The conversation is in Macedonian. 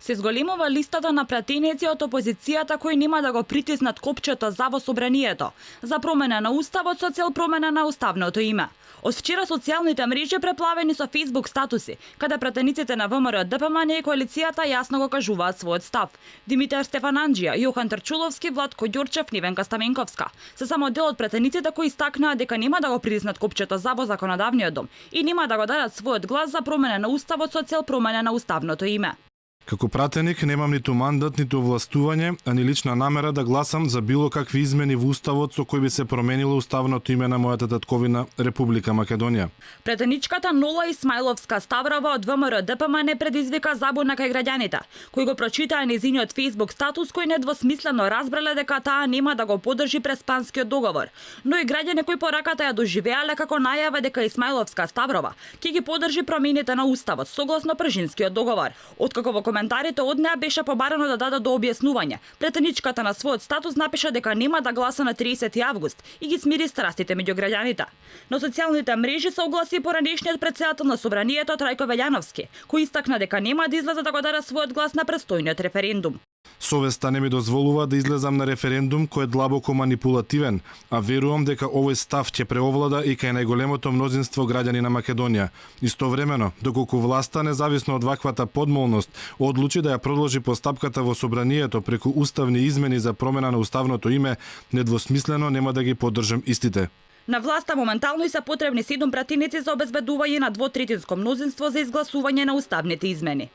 Се зголемува листата на пратеници од опозицијата кои нема да го притиснат копчето за во собранието за промена на уставот со цел промена на уставното име. Од вчера социјалните мрежи преплавени со Facebook статуси, каде пратениците на ВМРО, ДПМН и коалицијата јасно го кажуваат својот став. Димитар Стефананџија, Јохан Трчуловски, Владко Ѓурчев, Нивенка Стаменковска се само дел од пратениците кои истакнаа дека нема да го притиснат копчето за во законодавниот дом и нема да го дадат својот глас за промена на уставот со цел промена на уставното име. Како пратеник немам ниту мандат, ниту властување, а ни лична намера да гласам за било какви измени во уставот со кои би се променило уставното име на мојата татковина Република Македонија. Претеничката Нола Исмаиловска Ставрова од ВМРО ДПМН предизвика забуна кај граѓаните, кои го прочитаа незиниот Facebook статус кој недвосмислено разбрале дека таа нема да го поддржи Преспанскиот договор, но и граѓани кои пораката ја доживеале како најава дека Исмаиловска Ставрова ќе ги поддржи промените на уставот согласно Пржинскиот договор. Откако во коментарите од неа беше побарано да даде до објаснување. Претеничката на својот статус напиша дека нема да гласа на 30 август и ги смири страстите меѓу граѓаните. На социјалните мрежи се огласи и поранешниот претседател на собранието Трајко Велјановски, кој истакна дека нема да излезе да го даде својот глас на престојниот референдум. Совеста не ми дозволува да излезам на референдум кој е длабоко манипулативен, а верувам дека овој став ќе преовлада и кај најголемото мнозинство граѓани на Македонија. Истовремено, доколку власта, независно од ваквата подмолност, одлучи да ја продолжи постапката во собранието преку уставни измени за промена на уставното име, недвосмислено нема да ги поддржам истите. На власта моментално и се потребни 7 пратеници за обезбедување на двотретинско мнозинство за изгласување на уставните измени.